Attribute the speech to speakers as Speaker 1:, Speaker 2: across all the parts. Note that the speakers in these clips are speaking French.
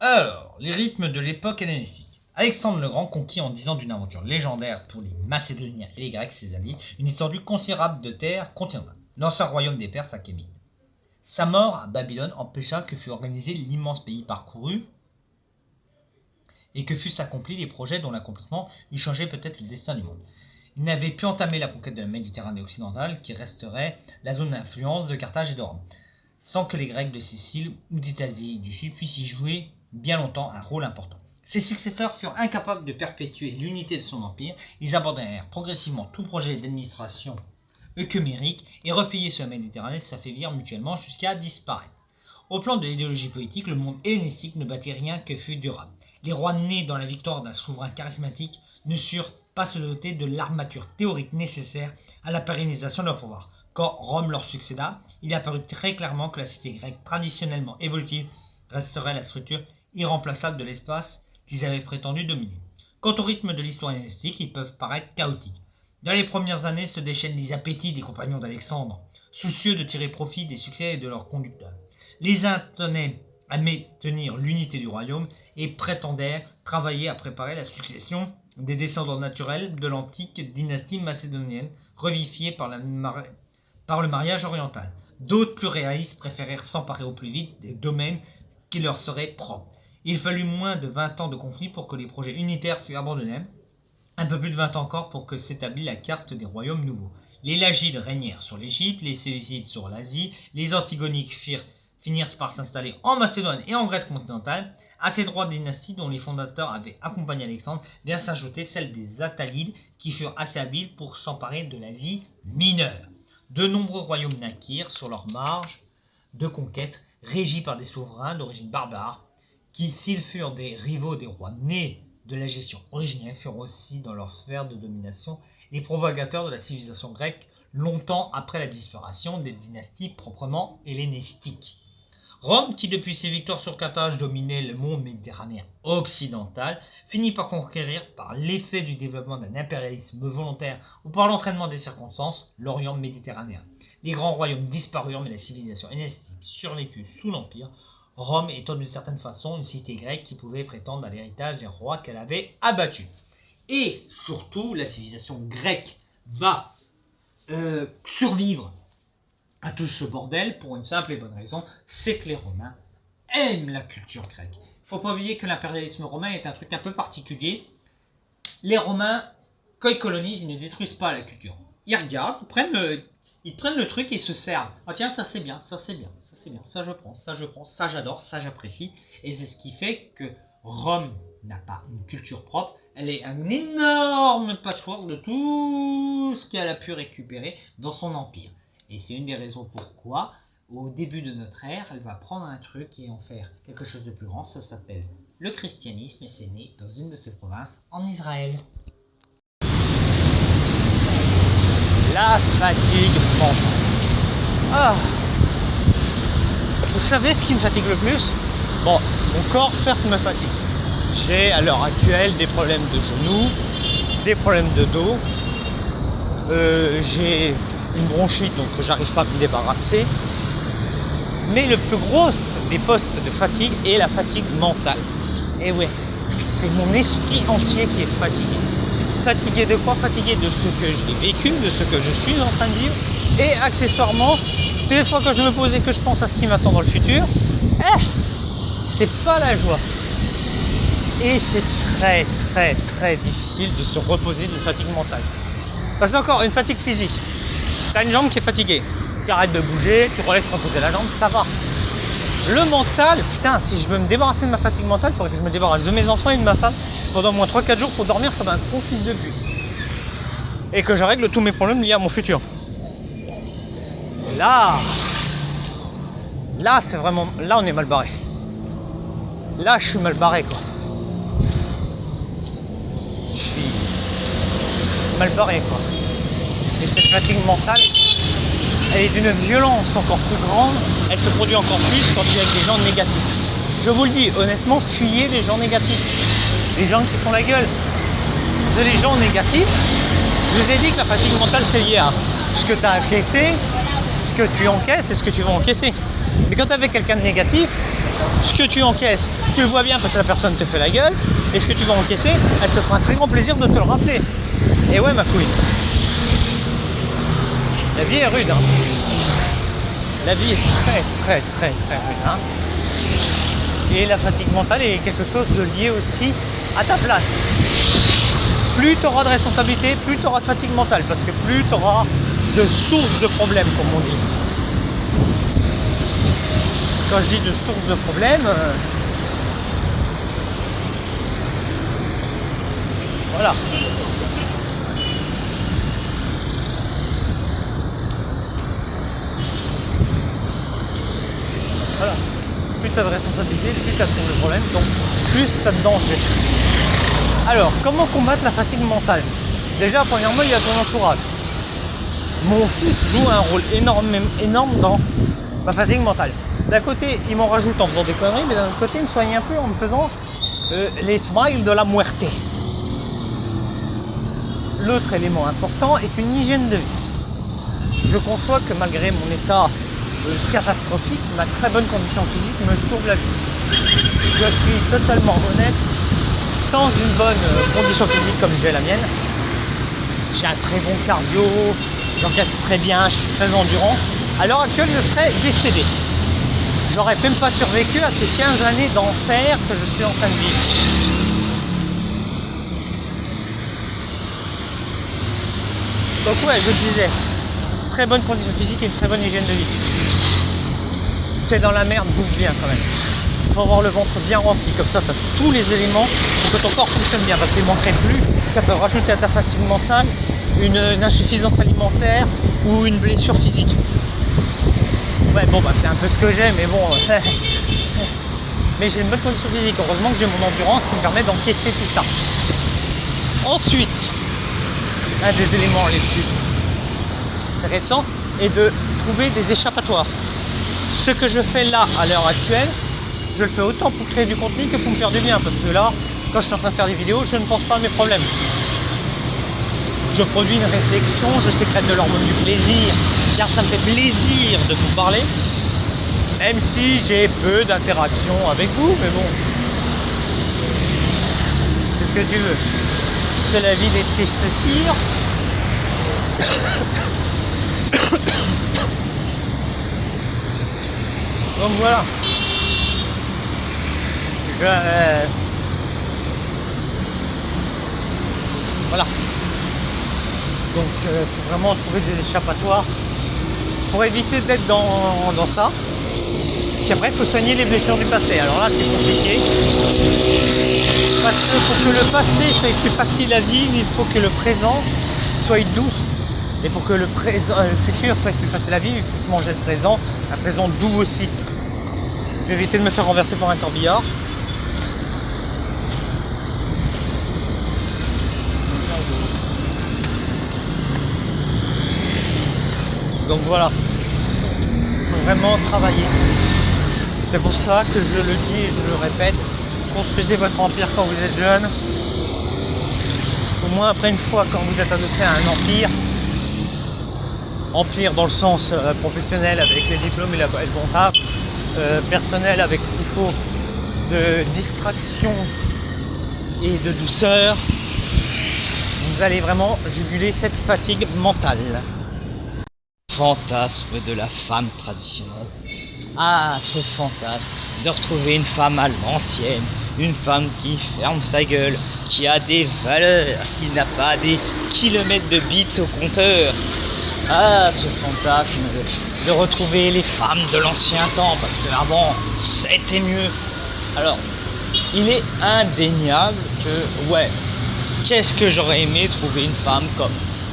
Speaker 1: Alors, les rythmes de l'époque hellénistique. Alexandre le Grand conquit en 10 ans d'une aventure légendaire pour les Macédoniens et les Grecs, ses alliés, une étendue considérable de terre continentale, l'ancien royaume des Perses achéménides. Sa mort à Babylone empêcha que fût organisé l'immense pays parcouru et que fussent accomplis les projets dont l'accomplissement eût changé peut-être le destin du monde. Il n'avait pu entamer la conquête de la Méditerranée occidentale, qui resterait la zone d'influence de Carthage et de Rome, sans que les Grecs de Sicile ou d'Italie du Sud puissent y jouer bien longtemps un rôle important. Ses successeurs furent incapables de perpétuer l'unité de son empire, ils abandonnèrent progressivement tout projet d'administration œcuménique et repliés sur la Méditerranée s'affaiblirent mutuellement jusqu'à disparaître. Au plan de l'idéologie politique, le monde hellénistique ne bâtit rien que fût durable. Les rois nés dans la victoire d'un souverain charismatique ne surent pas se doter de l'armature théorique nécessaire à la pérennisation de leur pouvoir. Quand Rome leur succéda, il apparut très clairement que la cité grecque traditionnellement évolutive resterait la structure irremplaçable de l'espace qu'ils avaient prétendu dominer. Quant au rythme de l'histoire hellénistique, ils peuvent paraître chaotiques. Dans les premières années se déchaînent les appétits des compagnons d'Alexandre, soucieux de tirer profit des succès de leurs conducteurs. Les uns tenaient à maintenir l'unité du royaume et prétendaient travailler à préparer la succession des descendants naturels de l'antique dynastie macédonienne, revivifiée par le mariage oriental. D'autres, plus réalistes, préférèrent s'emparer au plus vite des domaines qui leur seraient propres. Il fallut moins de 20 ans de conflit pour que les projets unitaires furent abandonnés, un peu plus de 20 ans encore pour que s'établisse la carte des royaumes nouveaux. Les Lagides régnèrent sur l'Égypte, les Séleucides sur l'Asie, les Antigoniques finirent par s'installer en Macédoine et en Grèce continentale. À ces trois dynasties dont les fondateurs avaient accompagné Alexandre vient s'ajouter celle des Attalides qui furent assez habiles pour s'emparer de l'Asie mineure. De nombreux royaumes naquirent sur leur marge de conquête, régis par des souverains d'origine barbare, qui, s'ils furent des rivaux des rois nés de la gestion originelle, furent aussi dans leur sphère de domination les propagateurs de la civilisation grecque longtemps après la disparition des dynasties proprement hellénistiques. Rome, qui depuis ses victoires sur Carthage dominait le monde méditerranéen occidental, finit par conquérir, par l'effet du développement d'un impérialisme volontaire ou par l'entraînement des circonstances, l'Orient méditerranéen. Les grands royaumes disparurent, mais la civilisation hellénistique survécut sous l'Empire, Rome étant d'une certaine façon une cité grecque qui pouvait prétendre à l'héritage des rois qu'elle avait abattus. Et surtout, la civilisation grecque va survivre à tout ce bordel pour une simple et bonne raison, c'est que les Romains aiment la culture grecque. Il ne faut pas oublier que l'impérialisme romain est un truc un peu particulier. Les Romains, quand ils colonisent, ils ne détruisent pas la culture. Ils regardent, ils prennent le truc et ils se servent. Ah tiens, ça c'est bien, ça c'est bien, ça c'est bien, ça je prends, ça j'adore, ça j'apprécie. Et c'est ce qui fait que Rome n'a pas une culture propre. Elle est un énorme patchwork de tout ce qu'elle a pu récupérer dans son empire. Et c'est une des raisons pourquoi, au début de notre ère, elle va prendre un truc et en faire quelque chose de plus grand. Ça s'appelle le christianisme et c'est né dans une de ses provinces en Israël. La fatigue mentale. Ah. Vous savez ce qui me fatigue le plus? Bon, mon corps certes me fatigue. J'ai à l'heure actuelle des problèmes de genoux, des problèmes de dos. J'ai une bronchite donc j'arrive pas à me débarrasser. Mais le plus gros des postes de fatigue est la fatigue mentale. Et ouais, c'est mon esprit entier qui est fatigué. Fatigué de quoi? Fatigué de ce que j'ai vécu, de ce que je suis en train de vivre. Et accessoirement, des fois que je me pose et que je pense à ce qui m'attend dans le futur, c'est pas la joie. Et c'est très très très difficile de se reposer d'une fatigue mentale. Parce qu'encore, une fatigue physique. Tu as une jambe qui est fatiguée. Tu arrêtes de bouger, tu relaisses reposer la jambe, ça va. Le mental, putain, si je veux me débarrasser de ma fatigue mentale, il faudrait que je me débarrasse de mes enfants et de ma femme pendant au moins 3-4 jours pour dormir comme un gros fils de pute. Et que je règle tous mes problèmes liés à mon futur. Et là, c'est vraiment... Là, on est mal barré. Là, je suis mal barré, quoi. Je suis mal barré, quoi. Et cette fatigue mentale, elle est d'une violence encore plus grande, elle se produit encore plus quand tu es avec des gens négatifs. Je vous le dis, honnêtement, fuyez les gens négatifs. Les gens qui font la gueule. Les gens négatifs, je vous ai dit que la fatigue mentale, c'est lié à ce que tu as encaissé, ce que tu encaisses et ce que tu vas encaisser. Mais quand tu es avec quelqu'un de négatif, ce que tu encaisses, tu le vois bien parce que la personne te fait la gueule, et ce que tu vas encaisser, elle te fera un très grand plaisir de te le rappeler. Et ouais, ma couille. La vie est rude, hein. La vie est très rude, hein. Et la fatigue mentale est quelque chose de lié aussi à ta place. Plus tu auras de responsabilité, plus tu auras de fatigue mentale, parce que plus tu auras de sources de problèmes, comme on dit. Quand je dis de sources de problèmes, voilà. Voilà. Plus tu as de responsabilité, plus tu as de sources de problèmes, donc plus tu as de danger. Alors, comment combattre la fatigue mentale? Déjà, premièrement, il y a ton entourage. Mon fils joue un rôle énorme dans ma fatigue mentale. D'un côté, il m'en rajoute en faisant des conneries, mais d'un autre côté, il me soigne un peu en me faisant les smiles de la muerte. L'autre élément important est une hygiène de vie. Je conçois que malgré mon état catastrophique, ma très bonne condition physique me sauve la vie. Je suis totalement honnête. Sans une bonne condition physique comme j'ai la mienne, j'ai un très bon cardio, j'encaisse très bien, je suis très endurant. À l'heure actuelle, je serais décédé. J'aurais même pas survécu à ces 15 années d'enfer que je suis en train de vivre. Donc ouais, je disais, très bonne condition physique et une très bonne hygiène de vie. T'es dans la merde, bouffe bien quand même. Il faut avoir le ventre bien rempli, comme ça tu as tous les éléments pour que ton corps fonctionne bien, parce qu'il ne manquerait plus qu'à te rajouter à ta fatigue mentale une insuffisance alimentaire ou une blessure physique. Ouais, bon bah c'est un peu ce que j'ai, mais bon. Mais j'ai une bonne condition physique, heureusement que j'ai mon endurance qui me permet d'encaisser tout ça. Ensuite, un des éléments les plus intéressants est de trouver des échappatoires. Ce que je fais là à l'heure actuelle, je le fais autant pour créer du contenu que pour me faire du bien, parce que là, quand je suis en train de faire des vidéos, je ne pense pas à mes problèmes. Je produis une réflexion, je sécrète de l'hormone du plaisir, car ça me fait plaisir de vous parler, même si j'ai peu d'interaction avec vous, mais bon. Qu'est-ce que tu veux? C'est la vie des tristes cires. Donc voilà. Voilà. Donc faut vraiment trouver des échappatoires pour éviter d'être dans ça. Puis après il faut soigner les blessures du passé. Alors là c'est compliqué. Parce que pour que le passé soit plus facile à vivre, il faut que le présent soit doux. Et pour que le futur soit plus facile à vivre, il faut se manger le présent, un présent doux aussi. Je vais éviter de me faire renverser par un corbillard. Donc voilà, il faut vraiment travailler. C'est pour ça que je le dis et je le répète, construisez votre empire quand vous êtes jeune. Au moins après une fois quand vous êtes adossé à un empire dans le sens professionnel avec les diplômes et le bon taf, personnel avec ce qu'il faut de distraction et de douceur, vous allez vraiment juguler cette fatigue mentale. Fantasme de la femme traditionnelle. Ah, ce fantasme de retrouver une femme à l'ancienne, une femme qui ferme sa gueule, qui a des valeurs, qui n'a pas des kilomètres de bits au compteur. Ah, ce fantasme de retrouver les femmes de l'ancien temps, parce qu'avant, c'était mieux. Alors, il est indéniable que, ouais, qu'est-ce que j'aurais aimé trouver une femme comme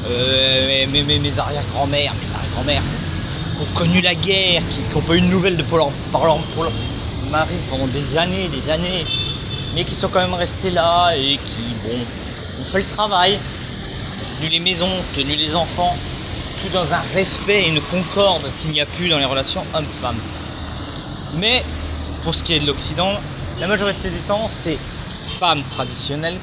Speaker 1: mes arrière-grand-mères, qui ont connu la guerre, qui n'ont pas eu de nouvelles de pour leur mari pendant des années, mais qui sont quand même restés là et qui, bon, ont fait le travail, tenu les maisons, tenu les enfants, tout dans un respect et une concorde qu'il n'y a plus dans les relations hommes-femmes. Mais pour ce qui est de l'Occident, la majorité du temps, ces femmes traditionnelles,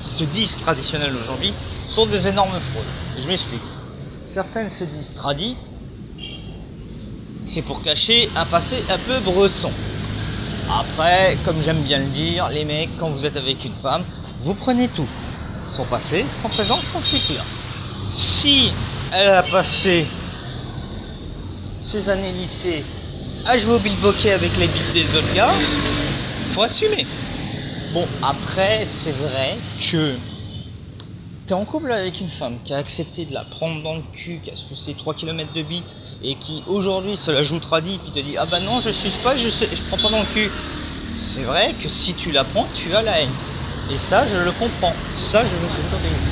Speaker 1: qui se disent traditionnelles aujourd'hui, sont des énormes fraudes. Je m'explique. Certaines se disent tradies, c'est pour cacher un passé un peu bresson.
Speaker 2: Après, comme j'aime bien le dire, les mecs, quand vous êtes avec une femme, vous prenez tout. Son passé, son présent, son futur. Si elle a passé ses années lycée à jouer au bilboquet avec les bites des autres gars, faut assumer. Bon, après, c'est vrai que t'es en couple avec une femme qui a accepté de la prendre dans le cul, qui a sucé 3 km de bite et qui aujourd'hui se la joue tradie puis te dit ah bah non je suce pas, je prends pas dans le cul. C'est vrai que si tu la prends, tu as la haine. Et ça je le comprends, ça je le l'autorise.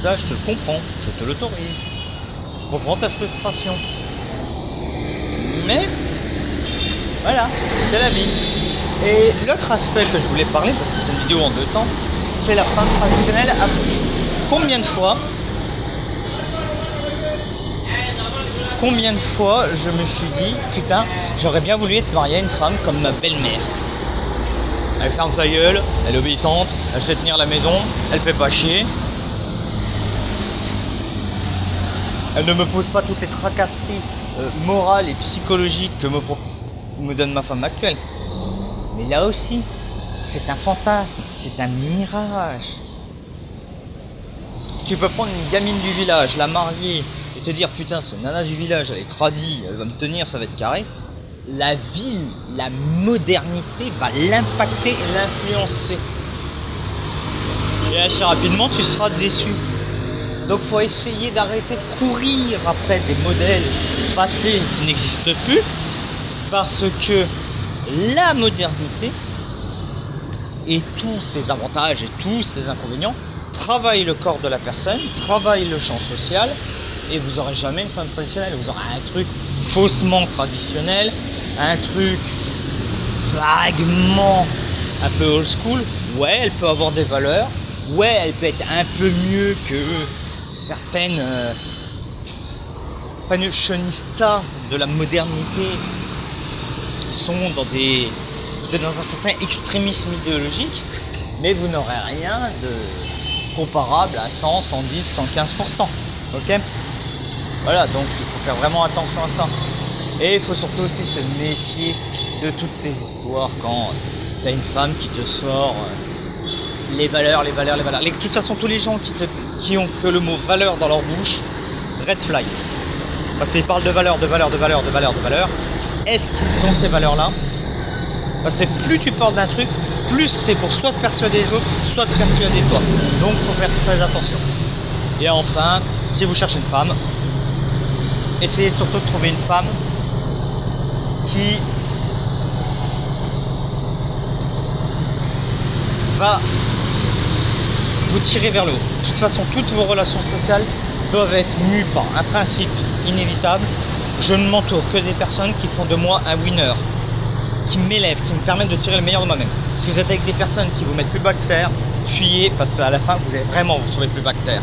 Speaker 2: Ça je te le comprends, je te l'autorise. Je comprends ta frustration. Mais voilà, c'est la vie. Et l'autre aspect que je voulais parler, parce que c'est une vidéo en 2 temps, c'est la femme traditionnelle africaine. Combien de fois je me suis dit, putain, j'aurais bien voulu être marié à une femme comme ma belle-mère. Elle ferme sa gueule, elle est obéissante, elle sait tenir la maison, elle fait pas chier. Elle ne me pose pas toutes les tracasseries morales et psychologiques que me donne ma femme actuelle. Mais là aussi, c'est un fantasme, c'est un mirage. Tu peux prendre une gamine du village, la marier et te dire putain c'est nana du village, elle est tradie, elle va me tenir, ça va être carré. La ville, la modernité va l'impacter et l'influencer. Et assez rapidement tu seras déçu. Donc faut essayer d'arrêter de courir après des modèles passés qui n'existent plus. Parce que la modernité et tous ses avantages et tous ses inconvénients travaille le corps de la personne, travaille le champ social, et vous n'aurez jamais une femme traditionnelle. Vous aurez un truc faussement traditionnel, un truc vaguement un peu old school. Ouais, elle peut avoir des valeurs, ouais, elle peut être un peu mieux que certaines fashionistas de la modernité qui sont dans un certain extrémisme idéologique, mais vous n'aurez rien de comparable à 100, 110, 115%. Ok ? Voilà, donc il faut faire vraiment attention à ça. Et il faut surtout aussi se méfier de toutes ces histoires quand tu as une femme qui te sort les valeurs. De toute façon, tous les gens qui ont que le mot valeur dans leur bouche, red flag. Parce qu'ils parlent de valeurs. Est-ce qu'ils ont ces valeurs-là ? Parce que plus tu parles d'un truc, plus c'est pour soit de persuader les autres, soit de persuader toi. Donc il faut faire très attention. Et enfin, si vous cherchez une femme, essayez surtout de trouver une femme qui va vous tirer vers le haut. De toute façon, toutes vos relations sociales doivent être mues par un principe inévitable. Je ne m'entoure que des personnes qui font de moi un winner, qui m'élèvent, qui me permettent de tirer le meilleur de moi-même. Si vous êtes avec des personnes qui vous mettent plus bas que terre, fuyez, parce qu'à la fin, vous allez vraiment vous trouver plus bas que terre.